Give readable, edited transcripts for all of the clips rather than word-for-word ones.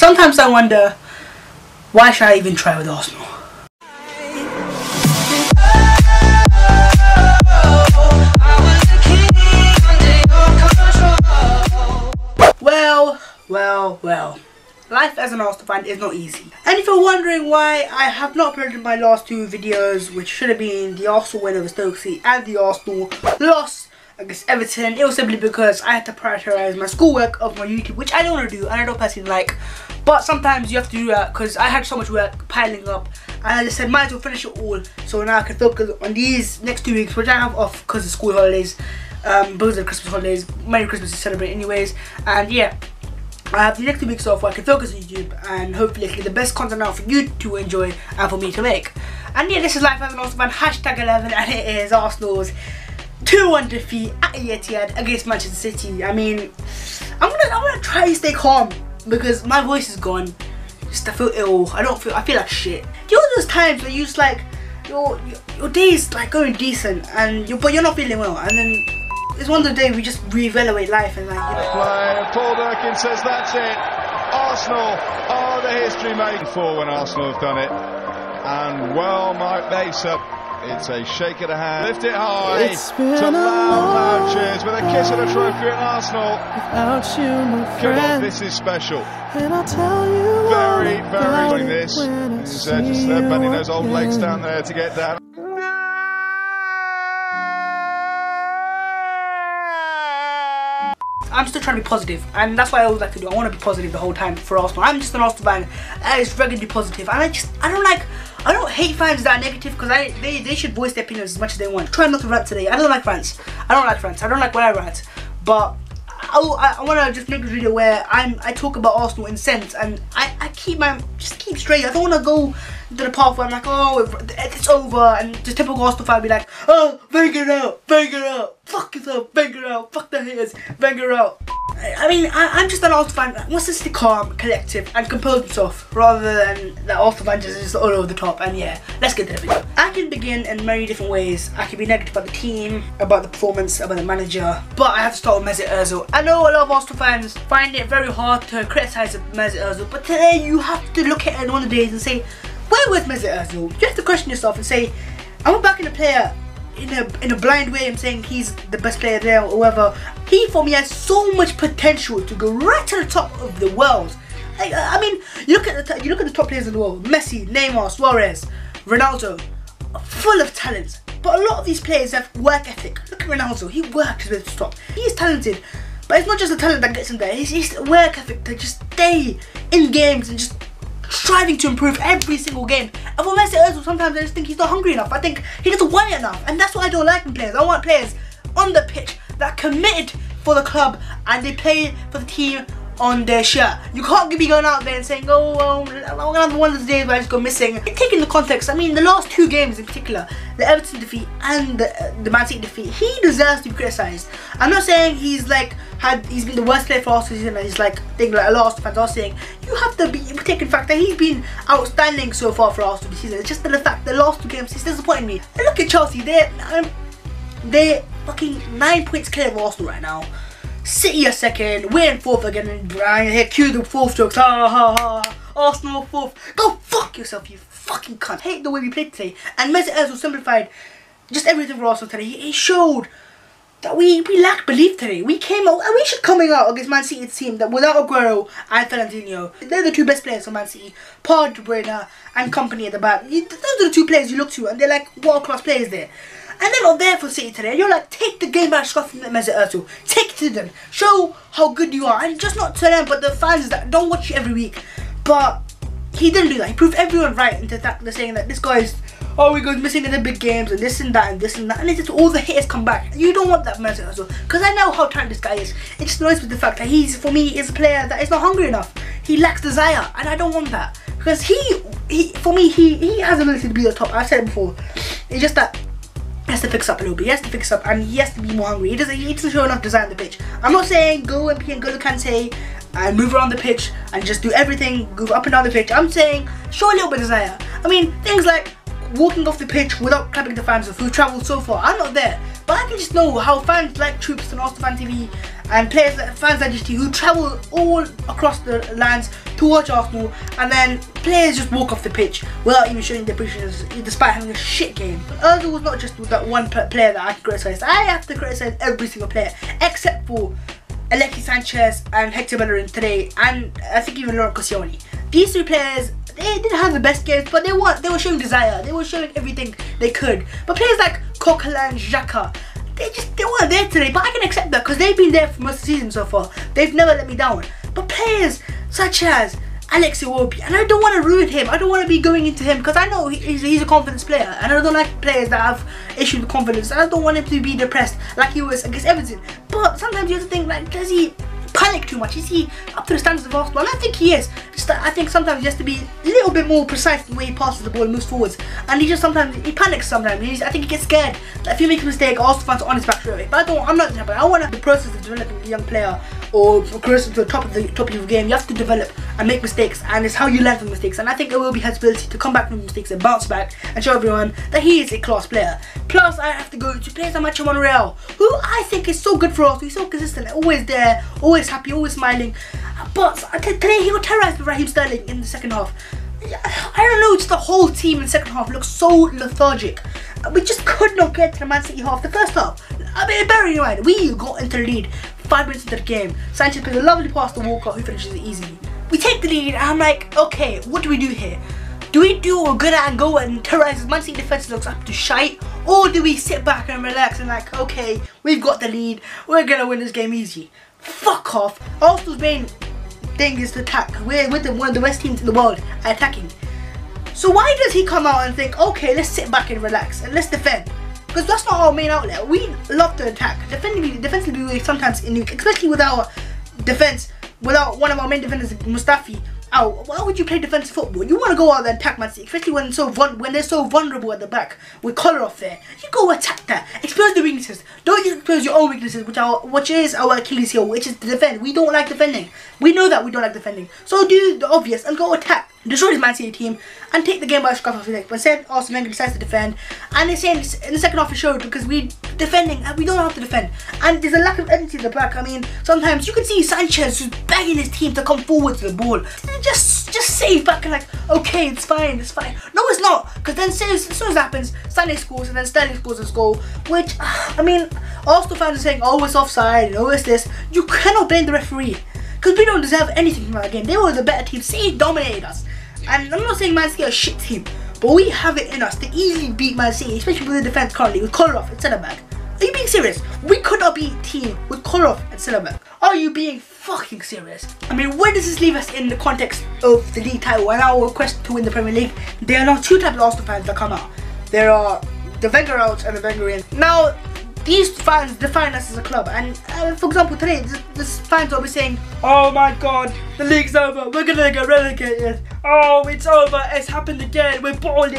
Sometimes I wonder, why should I even try with Arsenal? Well. Life as an Arsenal fan is not easy. And if you're wondering why I have not uploaded my last two videos, which should have been the Arsenal win over Stoke City and the Arsenal loss against Everton, it was simply because I had to prioritize my schoolwork of my YouTube, which I don't want to do and I don't personally like. But sometimes you have to do that because I had so much work piling up, and I just said might as well finish it all so now I can focus on these next 2 weeks, which I have off because of school holidays, because of the Christmas holidays. Merry Christmas to celebrate anyways. And yeah, I have the next 2 weeks off where I can focus on YouTube and hopefully get the best content out for you to enjoy and for me to make. And yeah, this is Life as an Arsenal fan, hashtag 11, and it is Arsenal's 2-1 defeat at Etihad against Manchester City. I mean, I'm gonna try to stay calm because my voice is gone. Just I feel ill. I feel like shit. You know those times where you just like your day is like going decent but you're not feeling well, and then it's one of the days we just reevaluate life and like, you know. Play. Paul Durkin says that's it. Arsenal are the history made for when Arsenal have done it, and well might they so. It's a shake of the hand, lift it high, to loud cheers with a kiss of the trophy at Arsenal. Without you, my friend. Come on, this is special. And I'll tell you very enjoying this. He's just bending those old legs down there to get down. I'm still trying to be positive, and that's what I always like to do. I want to be positive the whole time for Arsenal. I'm just an Arsenal fan that is regularly positive, and I don't hate fans that are negative because they should voice their opinions as much as they want. Try not to rant today. I don't like rants. I don't like when I rant, but I want to just make this video where I talk about Arsenal in sense, and I keep straight. I don't want to go to the path where I'm like, oh, it's over, and just typical Arsenal fan be like, oh, Wenger out, fuck yourself, Wenger out, fuck the haters, Wenger out. I mean, I'm just an Arsenal fan that wants to stay calm, collective, and compose himself, rather than that Arsenal fan just all over the top. And yeah, let's get to the video. I can begin in many different ways. I can be negative about the team, about the performance, about the manager, but I have to start with Mesut Ozil. I know a lot of Arsenal fans find it very hard to criticise Mesut Ozil, but today you have to look at it one of the days and say, where was Mesut Ozil? You have to question yourself and say, I'm backing a player in a blind way. I'm saying he's the best player there or whoever. He for me has so much potential to go right to the top of the world. Like, I mean, you look at the top players in the world: Messi, Neymar, Suarez, Ronaldo, full of talent. But a lot of these players have work ethic. Look at Ronaldo; he worked his way to the top. He is talented, but it's not just the talent that gets him there. It's the work ethic to just stay in games and just striving to improve every single game. And for Mesut Ozil, sometimes I just think he's not hungry enough. I think he doesn't want it enough, and that's what I don't like in players. I want players on the pitch that are committed for the club and they play for the team on their shirt. You can't be going out there and saying, oh, I'm gonna have one of those days where I just go missing. Taking the context, I mean, the last 2 games in particular, the Everton defeat and the Man City defeat, he deserves to be criticised. I'm not saying he's been the worst player for Arsenal season, and he's like, I think like a lot of fans are saying. You have to be taking the fact that he's been outstanding so far for Arsenal this season. It's just the fact the last 2 games he's disappointing me. And look at Chelsea, they're fucking 9 points clear of Arsenal right now. City are second, we're in 4th again, and I hear cue the 4th jokes. Ha ha ha. Arsenal 4th. Go fuck yourself, you fucking cunt. I hate the way we played today. And Mesut Ozil simplified just everything for Arsenal today. He showed that we lack belief today. We came out, and we should coming out against Man City's team that without Aguero and Fernandinho, they're the 2 best players for Man City. Paul De Bruyne and company at the back. Those are the 2 players you look to, and they're like world-class players there. And they're not there for City today. You're like, take the game by scoffing at Mesut Ozil. Take it to them. Show how good you are. And just not to them, but the fans that don't watch you every week. But he didn't do that. He proved everyone right into that. They're saying that this guy's, he goes missing in the big games and this and that and this and that. And it's just all the haters come back. You don't want that Mesut Ozil. Because I know how talented this guy is. It just annoys me the fact that for me, is a player that is not hungry enough. He lacks desire. And I don't want that. Because for me, he has the ability to be the top. I've said it before. It's just that he has to fix up a little bit. He has to fix up, and he has to be more hungry. He doesn't show enough desire on the pitch. I'm not saying go and go to Kante and move around the pitch and just do everything, move up and down the pitch. I'm saying show a little bit of desire. I mean, things like walking off the pitch without clapping the fans who've travelled so far. I'm not there, but I can just know how fans like troops on Arsenal Fan TV and players, fans like this team who travel all across the lands to watch Arsenal, and then players just walk off the pitch without even showing their appreciation despite having a shit game. But Ozil was not just that one player that I can criticise. I have to criticise every single player except for Alexis Sanchez and Hector Bellerin today, and I think even Laurent Koscielny. These three players, they didn't have the best games, but they were showing desire. They were showing everything they could. But players like Coquelin, Xhaka, they weren't there today. But I can accept that because they've been there for most of the season so far. They've never let me down. But players such as Alex Iwobi, and I don't want to ruin him. I don't want to be going into him because I know he's a confidence player, and I don't like players that have issues with confidence. I don't want him to be depressed like he was against Everton. But sometimes you have to think, like, does he panic too much? Is he up to the standards of Arsenal? And I think he is. Just I think sometimes he has to be a little bit more precise in the way he passes the ball and moves forwards. And he just sometimes panics sometimes. I think he gets scared that if he makes a mistake, Arsenal fans are on his back straight away. But I'm not happy. I want the process of developing a young player or progressing to the top of your game. You have to develop and make mistakes, and it's how you learn from mistakes. And I think Iwobi has the ability to come back from mistakes and bounce back and show everyone that he is a class player. Plus, I have to go to players like Monreal, who I think is so good for us. He's so consistent, always there, always happy, always smiling. But today he got terrorised by Raheem Sterling in the second half. I don't know, just the whole team in the second half looked so lethargic. We just could not get to the Man City half the first half. I mean, bearing in mind, we got into the lead 5 minutes into the game. Sanchez plays a lovely pass to Walker, who finishes it easily. We take the lead, and I'm like, okay, what do we do here? Do we do a good and go and terrorise as Man City defence looks up to shite? Or do we sit back and relax and like, okay, we've got the lead, we're going to win this game easy? Fuck off. Arsenal's main thing is to attack. We're with one of the best teams in the world at attacking. So why does he come out and think, okay, let's sit back and relax and let's defend? Because that's not our main outlet. We love to attack. Defensively, we sometimes, especially with our defence, without one of our main defenders, Mustafi, out. Why would you play defensive football? You want to go out there and attack Man City, especially when they're so vulnerable at the back with Kolarov there. You go attack that. Expose the weaknesses. Don't just expose your own weaknesses, which is our Achilles heel, which is to defend. We don't like defending. We know that we don't like defending. So do the obvious and go attack. Destroy this Man City team and take the game by the scruff of the neck. But instead, Arsene Wenger decides to defend, and they're saying in the second half it showed because we defending and we don't know how to defend, and there's a lack of energy at the back. I mean, sometimes you can see Sanchez who's begging his team to come forward to the ball, just save back and like, okay, it's fine, it's fine. No, it's not, because then as soon as that happens, Sané scores and then Sterling scores a goal, which I mean, Arsenal fans are saying, oh, it's offside, oh, it's this. You cannot blame the referee. Because we don't deserve anything from that game. They were the better team. City dominated us. And I'm not saying Man City are a shit team, but we have it in us to easily beat Man City, especially with the defence currently, with Kolarov and centre back. Are you being serious? We could not beat a team with Kolarov and centre back. Are you being fucking serious? I mean, where does this leave us in the context of the league title and our quest to win the Premier League? There are now two types of Arsenal fans that come out. There are the Wenger outs and the Wenger in. Now, these fans define us as a club, and for example today, this fans will be saying, oh my god, the league's over, we're gonna get relegated, oh it's over, it's happened again, we bottled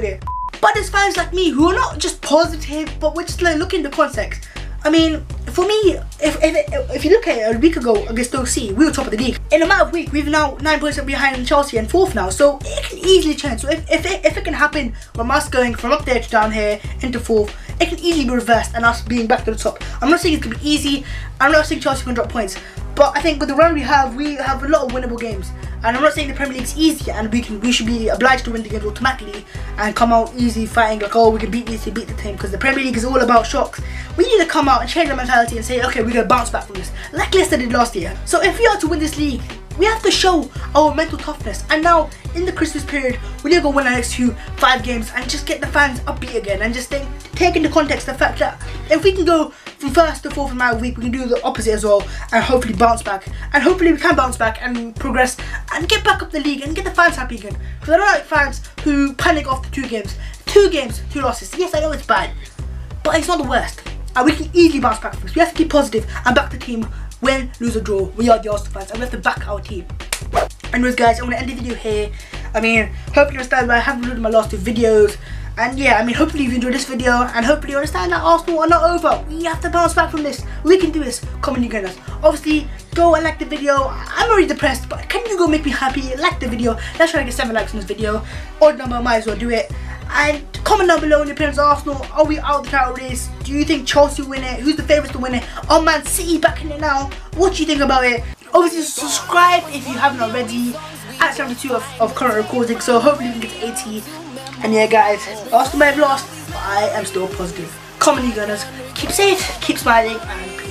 it. But there's fans like me who are not just positive, but we're just like looking at the context. I mean, for me, if you look at it a week ago against OC, we were top of the league. In a matter of week, we've now 9 points behind Chelsea and 4th now, so it can easily change. So if it can happen from us going from up there to down here into 4th, it can easily be reversed and us being back to the top. I'm not saying it's going to be easy, I'm not saying Chelsea can drop points, but I think with the run we have a lot of winnable games. And I'm not saying the Premier League's easy and we should be obliged to win the games automatically and come out easy fighting like, oh, we can beat this, we beat the team, because the Premier League is all about shocks. We need to come out and change our mentality and say, okay, we're going to bounce back from this, like Leicester did last year. So if we are to win this league, we have to show our mental toughness. And now, in the Christmas period, we need to go win our next 5 games and just get the fans upbeat again, and just take into context the fact that if we can go from 1st to 4th in a week, we can do the opposite as well and hopefully bounce back. And hopefully we can bounce back and progress and get back up the league and get the fans happy again. Because I don't like fans who panic after 2 games. 2 games, 2 losses. Yes, I know it's bad, but it's not the worst. And we can easily bounce back from this. We have to keep positive and back the team. Win, lose or draw, we are the Arsenal fans and we have to back our team. Anyways guys, I'm going to end the video here. I mean, hopefully you understand why I haven't uploaded my last 2 videos. And yeah, I mean, hopefully you enjoyed this video and hopefully you understand that Arsenal are not over. We have to bounce back from this. We can do this. Comment and us. Obviously, go and like the video. I'm already depressed, but can you go make me happy? Like the video. Let's try to get 7 likes on this video. Odd number, might as well do it. And comment down below in your opinions of Arsenal. Are we out of the title race? Do you think Chelsea win it? Who's the favourites to win it? Are Man City back in it now? What do you think about it? Obviously subscribe if you haven't already. At 72 of current recording, so hopefully we can get to 80. And yeah guys, Arsenal may have lost, but I am still positive. Come on you gunners, keep safe, keep smiling, and peace.